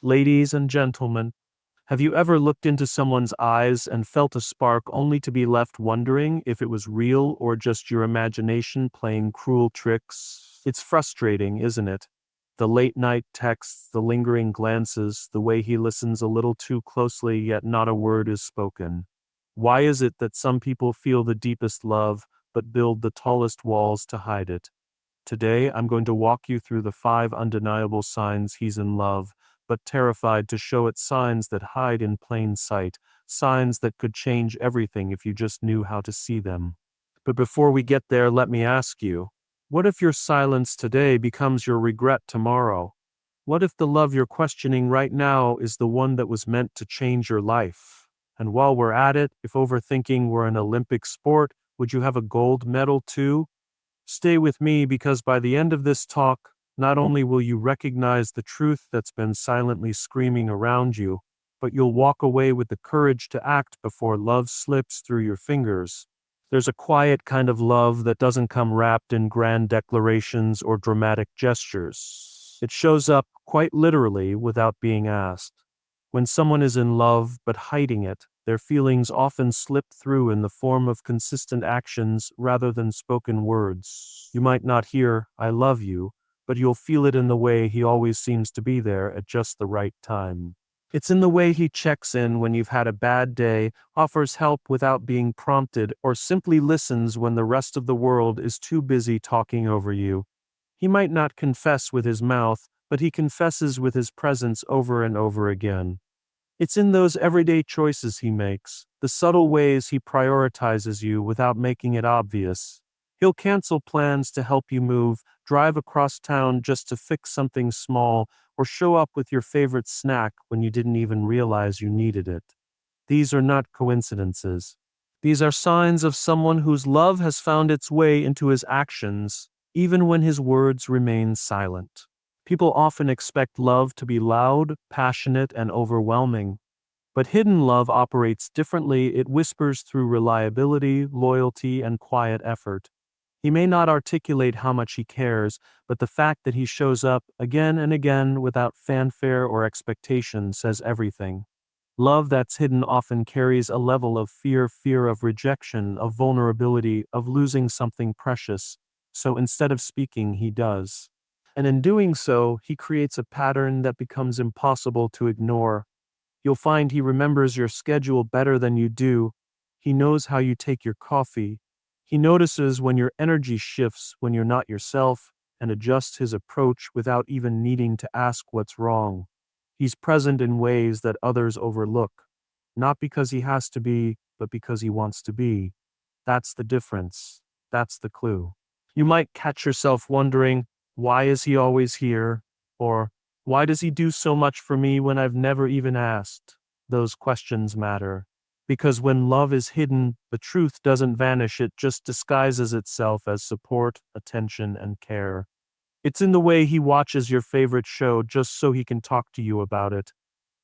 Ladies and gentlemen, have you ever looked into someone's eyes and felt a spark only to be left wondering if it was real or just your imagination playing cruel tricks? It's frustrating, isn't it? The late night texts, the lingering glances, the way he listens a little too closely yet not a word is spoken. Why is it that some people feel the deepest love but build the tallest walls to hide it? Today, I'm going to walk you through the 5 undeniable signs he's in love, but terrified to show it, signs that hide in plain sight, signs that could change everything if you just knew how to see them. But before we get there, let me ask you, what if your silence today becomes your regret tomorrow? What if the love you're questioning right now is the one that was meant to change your life? And while we're at it, if overthinking were an Olympic sport, would you have a gold medal too? Stay with me, because by the end of this talk, not only will you recognize the truth that's been silently screaming around you, but you'll walk away with the courage to act before love slips through your fingers. There's a quiet kind of love that doesn't come wrapped in grand declarations or dramatic gestures. It shows up quite literally without being asked. When someone is in love but hiding it, their feelings often slip through in the form of consistent actions rather than spoken words. You might not hear, "I love you," but you'll feel it in the way he always seems to be there at just the right time. It's in the way he checks in when you've had a bad day, offers help without being prompted, or simply listens when the rest of the world is too busy talking over you. He might not confess with his mouth, but he confesses with his presence over and over again. It's in those everyday choices he makes, the subtle ways he prioritizes you without making it obvious. He'll cancel plans to help you move, drive across town just to fix something small, or show up with your favorite snack when you didn't even realize you needed it. These are not coincidences. These are signs of someone whose love has found its way into his actions, even when his words remain silent. People often expect love to be loud, passionate, and overwhelming. But hidden love operates differently. It whispers through reliability, loyalty, and quiet effort. He may not articulate how much he cares, but the fact that he shows up again and again without fanfare or expectation says everything. Love that's hidden often carries a level of fear of rejection, of vulnerability, of losing something precious. So instead of speaking, he does. And in doing so, he creates a pattern that becomes impossible to ignore. You'll find he remembers your schedule better than you do. He knows how you take your coffee. He notices when your energy shifts when you're not yourself, and adjusts his approach without even needing to ask what's wrong. He's present in ways that others overlook, not because he has to be, but because he wants to be. That's the difference. That's the clue. You might catch yourself wondering, why is he always here? Or, why does he do so much for me when I've never even asked? Those questions matter. Because when love is hidden, the truth doesn't vanish, it just disguises itself as support, attention, and care. It's in the way he watches your favorite show just so he can talk to you about it.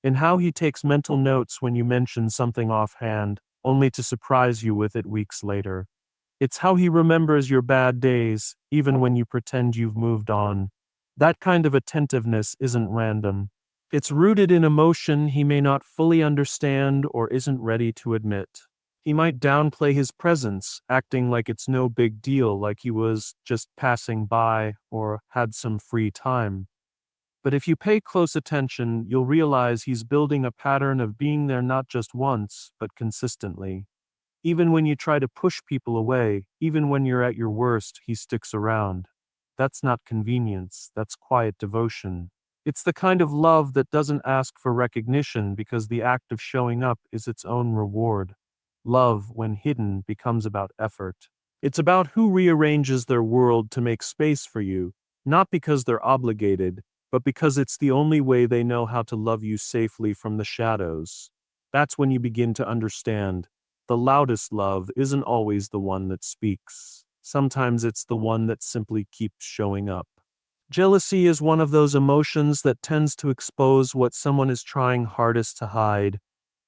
In how he takes mental notes when you mention something offhand, only to surprise you with it weeks later. It's how he remembers your bad days, even when you pretend you've moved on. That kind of attentiveness isn't random. It's rooted in emotion he may not fully understand or isn't ready to admit. He might downplay his presence, acting like it's no big deal, like he was just passing by or had some free time. But if you pay close attention, you'll realize he's building a pattern of being there not just once, but consistently. Even when you try to push people away, even when you're at your worst, he sticks around. That's not convenience, that's quiet devotion. It's the kind of love that doesn't ask for recognition because the act of showing up is its own reward. Love, when hidden, becomes about effort. It's about who rearranges their world to make space for you, not because they're obligated, but because it's the only way they know how to love you safely from the shadows. That's when you begin to understand. The loudest love isn't always the one that speaks. Sometimes it's the one that simply keeps showing up. Jealousy is one of those emotions that tends to expose what someone is trying hardest to hide.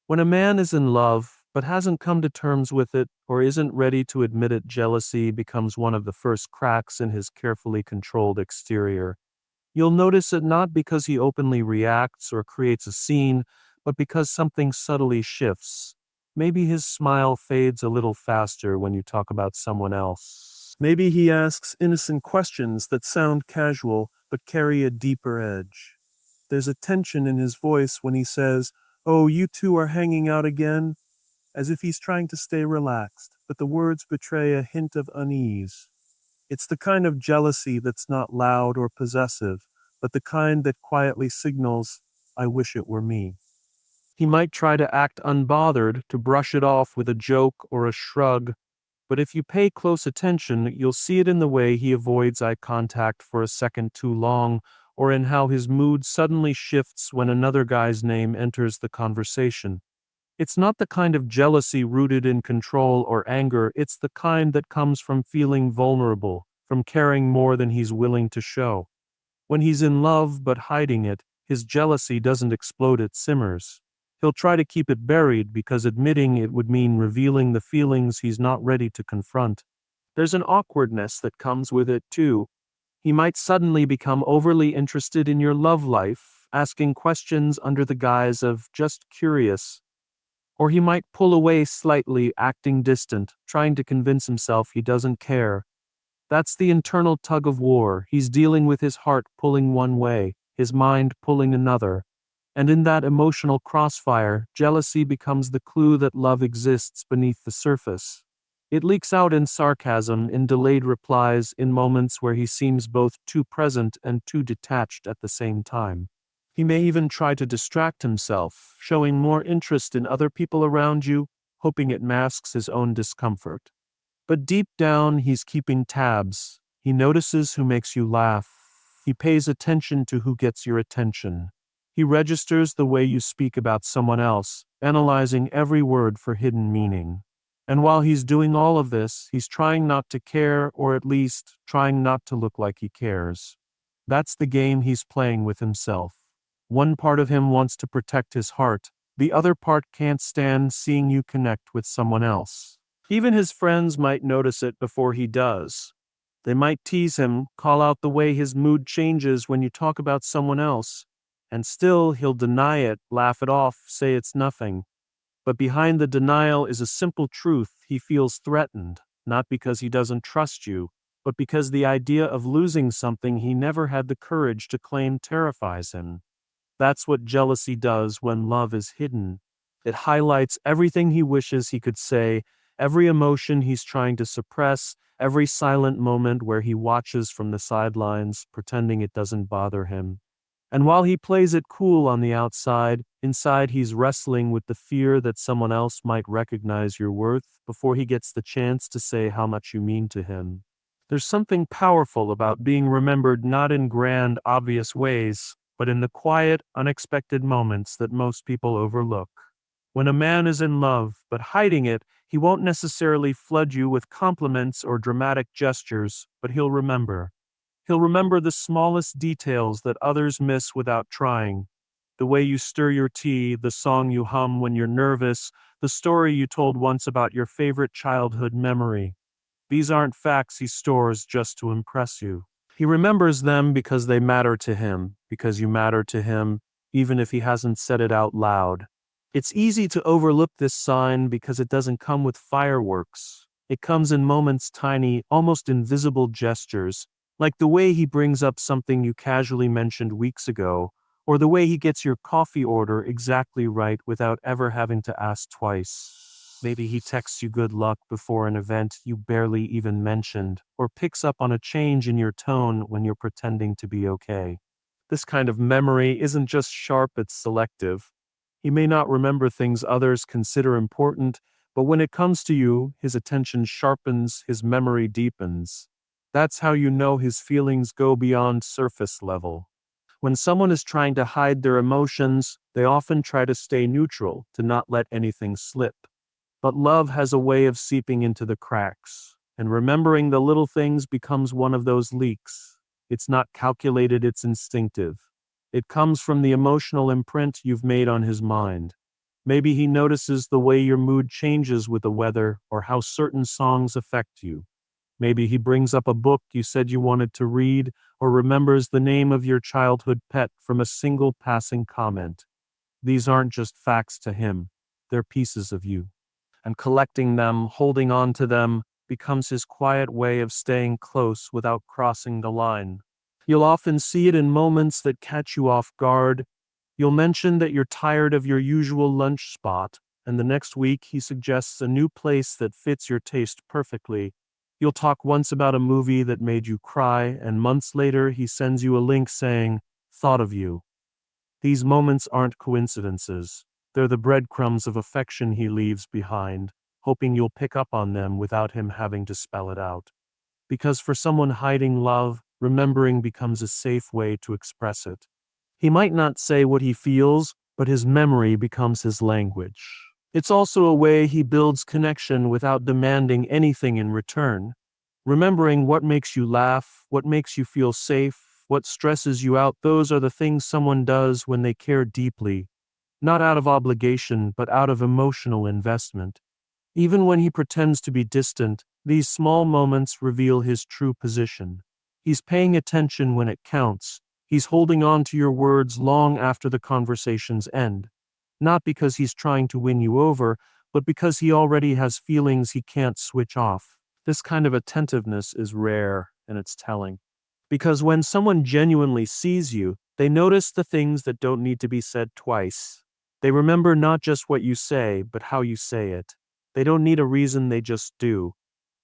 When a man is in love, but hasn't come to terms with it or isn't ready to admit it, jealousy becomes one of the first cracks in his carefully controlled exterior. You'll notice it not because he openly reacts or creates a scene, but because something subtly shifts. Maybe his smile fades a little faster when you talk about someone else. Maybe he asks innocent questions that sound casual but carry a deeper edge. There's a tension in his voice when he says, "Oh, you two are hanging out again?" as if he's trying to stay relaxed, but the words betray a hint of unease. It's the kind of jealousy that's not loud or possessive, but the kind that quietly signals, "I wish it were me." He might try to act unbothered, to brush it off with a joke or a shrug, but if you pay close attention, you'll see it in the way he avoids eye contact for a second too long, or in how his mood suddenly shifts when another guy's name enters the conversation. It's not the kind of jealousy rooted in control or anger, it's the kind that comes from feeling vulnerable, from caring more than he's willing to show. When he's in love but hiding it, his jealousy doesn't explode, it simmers. He'll try to keep it buried because admitting it would mean revealing the feelings he's not ready to confront. There's an awkwardness that comes with it, too. He might suddenly become overly interested in your love life, asking questions under the guise of just curious. Or he might pull away slightly, acting distant, trying to convince himself he doesn't care. That's the internal tug of war. He's dealing with his heart pulling one way, his mind pulling another. And in that emotional crossfire, jealousy becomes the clue that love exists beneath the surface. It leaks out in sarcasm, in delayed replies, in moments where he seems both too present and too detached at the same time. He may even try to distract himself, showing more interest in other people around you, hoping it masks his own discomfort. But deep down, he's keeping tabs. He notices who makes you laugh. He pays attention to who gets your attention. He registers the way you speak about someone else, analyzing every word for hidden meaning. And while he's doing all of this, he's trying not to care, or at least trying not to look like he cares. That's the game he's playing with himself. One part of him wants to protect his heart. The other part can't stand seeing you connect with someone else. Even his friends might notice it before he does. They might tease him, call out the way his mood changes when you talk about someone else. And still, he'll deny it, laugh it off, say it's nothing. But behind the denial is a simple truth: he feels threatened, not because he doesn't trust you, but because the idea of losing something he never had the courage to claim terrifies him. That's what jealousy does when love is hidden. It highlights everything he wishes he could say, every emotion he's trying to suppress, every silent moment where he watches from the sidelines, pretending it doesn't bother him. And while he plays it cool on the outside, inside he's wrestling with the fear that someone else might recognize your worth before he gets the chance to say how much you mean to him. There's something powerful about being remembered not in grand, obvious ways, but in the quiet, unexpected moments that most people overlook. When a man is in love, but hiding it, he won't necessarily flood you with compliments or dramatic gestures, but he'll remember. He'll remember the smallest details that others miss without trying. The way you stir your tea, the song you hum when you're nervous, the story you told once about your favorite childhood memory. These aren't facts he stores just to impress you. He remembers them because they matter to him, because you matter to him, even if he hasn't said it out loud. It's easy to overlook this sign because it doesn't come with fireworks. It comes in moments, tiny, almost invisible gestures, like the way he brings up something you casually mentioned weeks ago, or the way he gets your coffee order exactly right without ever having to ask twice. Maybe he texts you good luck before an event you barely even mentioned, or picks up on a change in your tone when you're pretending to be okay. This kind of memory isn't just sharp, it's selective. He may not remember things others consider important, but when it comes to you, his attention sharpens, his memory deepens. That's how you know his feelings go beyond surface level. When someone is trying to hide their emotions, they often try to stay neutral, to not let anything slip. But love has a way of seeping into the cracks, and remembering the little things becomes one of those leaks. It's not calculated, it's instinctive. It comes from the emotional imprint you've made on his mind. Maybe he notices the way your mood changes with the weather, or how certain songs affect you. Maybe he brings up a book you said you wanted to read, or remembers the name of your childhood pet from a single passing comment. These aren't just facts to him, they're pieces of you. And collecting them, holding on to them, becomes his quiet way of staying close without crossing the line. You'll often see it in moments that catch you off guard. You'll mention that you're tired of your usual lunch spot, and the next week he suggests a new place that fits your taste perfectly. You'll talk once about a movie that made you cry, and months later he sends you a link saying, "Thought of you." These moments aren't coincidences. They're the breadcrumbs of affection he leaves behind, hoping you'll pick up on them without him having to spell it out. Because for someone hiding love, remembering becomes a safe way to express it. He might not say what he feels, but his memory becomes his language. It's also a way he builds connection without demanding anything in return. Remembering what makes you laugh, what makes you feel safe, what stresses you out, those are the things someone does when they care deeply, not out of obligation, but out of emotional investment. Even when he pretends to be distant, these small moments reveal his true position. He's paying attention when it counts. He's holding on to your words long after the conversations end. Not because he's trying to win you over, but because he already has feelings he can't switch off. This kind of attentiveness is rare, and it's telling. Because when someone genuinely sees you, they notice the things that don't need to be said twice. They remember not just what you say, but how you say it. They don't need a reason, they just do.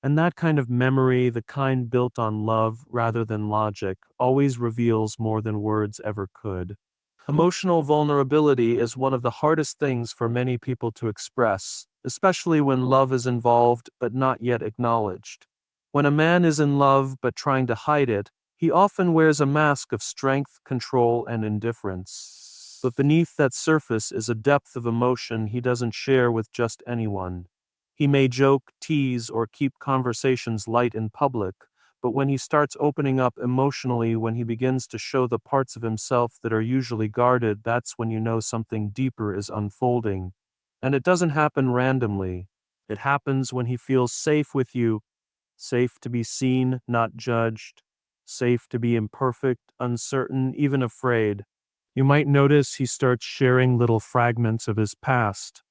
And that kind of memory, the kind built on love rather than logic, always reveals more than words ever could. Emotional vulnerability is one of the hardest things for many people to express, especially when love is involved but not yet acknowledged. When a man is in love but trying to hide it, he often wears a mask of strength, control, and indifference. But beneath that surface is a depth of emotion he doesn't share with just anyone. He may joke, tease, or keep conversations light in public, but when he starts opening up emotionally, when he begins to show the parts of himself that are usually guarded, that's when you know something deeper is unfolding. And it doesn't happen randomly. It happens when he feels safe with you, safe to be seen, not judged, safe to be imperfect, uncertain, even afraid. You might notice he starts sharing little fragments of his past.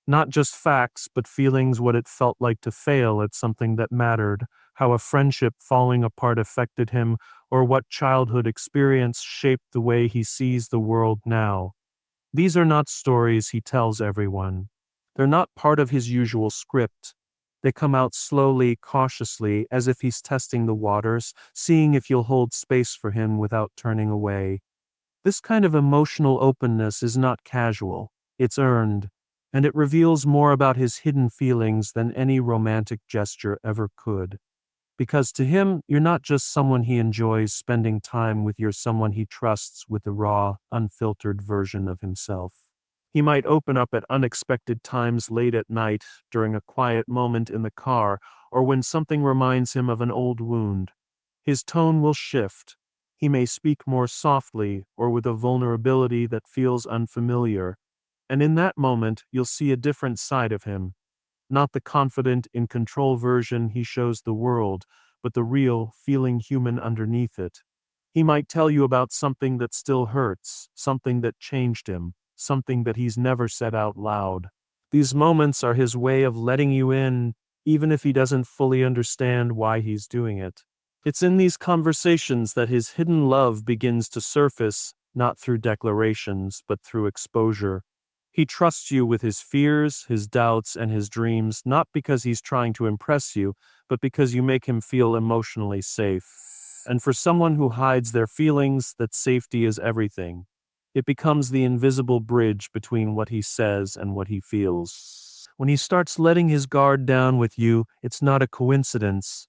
Not just facts, but feelings, what it felt like to fail at something that mattered, how a friendship falling apart affected him, or what childhood experience shaped the way he sees the world now. These are not stories he tells everyone. They're not part of his usual script. They come out slowly, cautiously, as if he's testing the waters, seeing if you'll hold space for him without turning away. This kind of emotional openness is not casual, it's earned, and it reveals more about his hidden feelings than any romantic gesture ever could. Because to him, you're not just someone he enjoys spending time with, you're someone he trusts with the raw, unfiltered version of himself. He might open up at unexpected times late at night, during a quiet moment in the car, or when something reminds him of an old wound. His tone will shift. He may speak more softly or with a vulnerability that feels unfamiliar. And in that moment, you'll see a different side of him. Not the confident, in control version he shows the world, but the real, feeling human underneath it. He might tell you about something that still hurts, something that changed him, something that he's never said out loud. These moments are his way of letting you in, even if he doesn't fully understand why he's doing it. It's in these conversations that his hidden love begins to surface, not through declarations, but through exposure. He trusts you with his fears, his doubts, and his dreams, not because he's trying to impress you, but because you make him feel emotionally safe. And for someone who hides their feelings, that safety is everything. It becomes the invisible bridge between what he says and what he feels. When he starts letting his guard down with you, it's not a coincidence.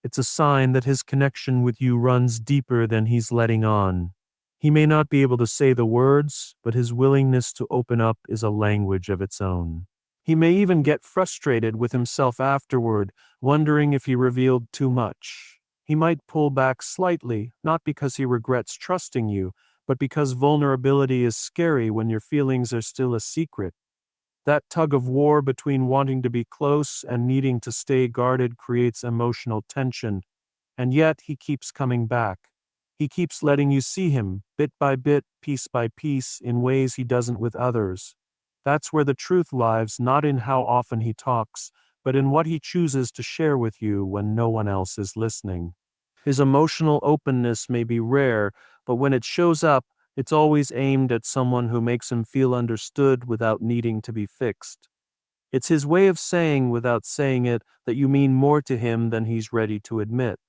It's a sign that his connection with you runs deeper than he's letting on. He may not be able to say the words, but his willingness to open up is a language of its own. He may even get frustrated with himself afterward, wondering if he revealed too much. He might pull back slightly, not because he regrets trusting you, but because vulnerability is scary when your feelings are still a secret. That tug of war between wanting to be close and needing to stay guarded creates emotional tension, and yet he keeps coming back. He keeps letting you see him, bit by bit, piece by piece, in ways he doesn't with others. That's where the truth lies, not in how often he talks, but in what he chooses to share with you when no one else is listening. His emotional openness may be rare, but when it shows up, it's always aimed at someone who makes him feel understood without needing to be fixed. It's his way of saying without saying it that you mean more to him than he's ready to admit.